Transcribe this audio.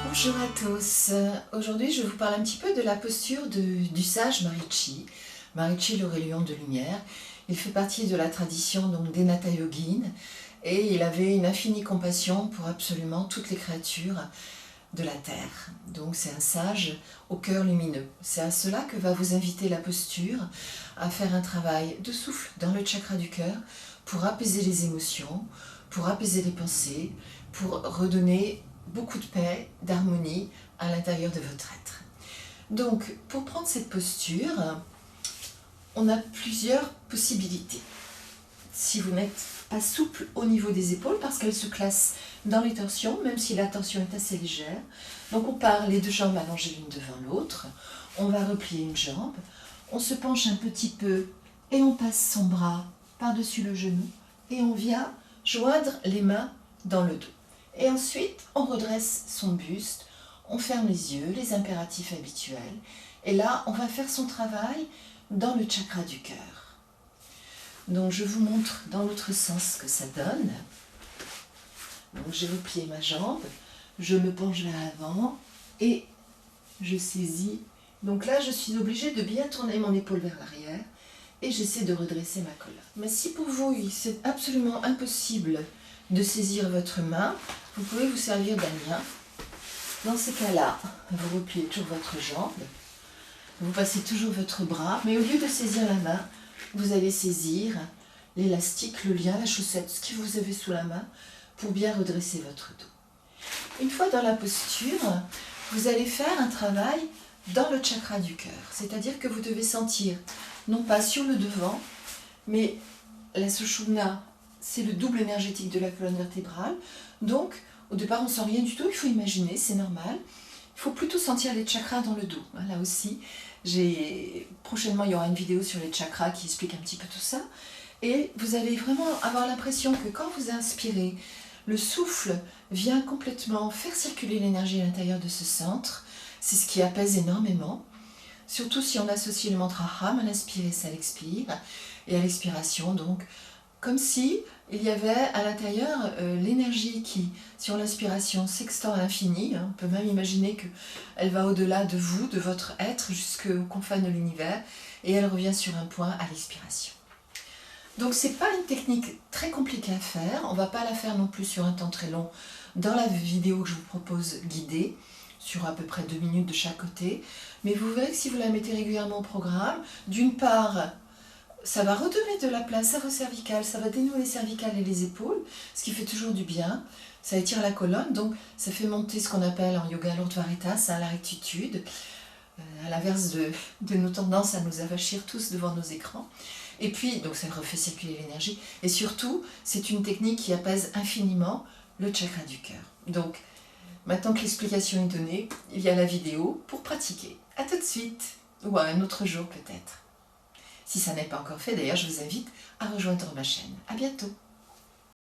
Bonjour à tous, aujourd'hui je vous parle un petit peu de la posture du sage Maharishi, Maharishi l'Aurélien de Lumière. Il fait partie de la tradition donc des Hatha Yogin et il avait une infinie compassion pour absolument toutes les créatures de la terre. Donc c'est un sage au cœur lumineux. C'est à cela que va vous inviter la posture, à faire un travail de souffle dans le chakra du cœur pour apaiser les émotions, pour apaiser les pensées, pour redonner beaucoup de paix, d'harmonie à l'intérieur de votre être. Donc, pour prendre cette posture, on a plusieurs possibilités. Si vous n'êtes pas souple au niveau des épaules, parce qu'elles se classent dans les torsions, même si la torsion est assez légère. Donc on part les deux jambes allongées l'une devant l'autre, on va replier une jambe, on se penche un petit peu et on passe son bras par-dessus le genou et on vient joindre les mains dans le dos. Et ensuite, on redresse son buste, on ferme les yeux, les impératifs habituels. Et là, on va faire son travail dans le chakra du cœur. Donc, je vous montre dans l'autre sens ce que ça donne. Donc, je vais plier ma jambe, je me penche vers l'avant et je saisis. Donc là, je suis obligée de bien tourner mon épaule vers l'arrière et j'essaie de redresser ma colonne. Mais si pour vous, c'est absolument impossible de saisir votre main, vous pouvez vous servir d'un lien. Dans ces cas-là, vous repliez toujours votre jambe, vous passez toujours votre bras, mais au lieu de saisir la main, vous allez saisir l'élastique, le lien, la chaussette, ce que vous avez sous la main, pour bien redresser votre dos. Une fois dans la posture, vous allez faire un travail dans le chakra du cœur, c'est-à-dire que vous devez sentir, non pas sur le devant, mais la Sushumna, c'est le double énergétique de la colonne vertébrale. Donc, au départ, on ne sent rien du tout, il faut imaginer, c'est normal. Il faut plutôt sentir les chakras dans le dos. Là aussi, prochainement, il y aura une vidéo sur les chakras qui explique un petit peu tout ça. Et vous allez vraiment avoir l'impression que quand vous inspirez, le souffle vient complètement faire circuler l'énergie à l'intérieur de ce centre. C'est ce qui apaise énormément. Surtout si on associe le mantra Ham à l'inspirer, ça l'expire. Et à l'expiration, donc, comme si il y avait à l'intérieur l'énergie qui, sur l'inspiration, s'extend à l'infini. On peut même imaginer qu'elle va au-delà de vous, de votre être, jusqu'aux confins de l'univers, et elle revient sur un point à l'expiration. Donc ce n'est pas une technique très compliquée à faire, on ne va pas la faire non plus sur un temps très long dans la vidéo que je vous propose guidée, sur à peu près 2 minutes de chaque côté, mais vous verrez que si vous la mettez régulièrement au programme, d'une part, ça va redonner de la place à vos cervicales, ça va dénouer les cervicales et les épaules, ce qui fait toujours du bien. Ça étire la colonne, donc ça fait monter ce qu'on appelle en yoga l'Urdhva Varitas, la rectitude, à l'inverse de nos tendances à nous avachir tous devant nos écrans. Et puis, donc ça refait circuler l'énergie. Et surtout, c'est une technique qui apaise infiniment le chakra du cœur. Donc, maintenant que l'explication est donnée, il y a la vidéo pour pratiquer. À tout de suite, ou à un autre jour peut-être. Si ça n'est pas encore fait, d'ailleurs, je vous invite à rejoindre ma chaîne. À bientôt.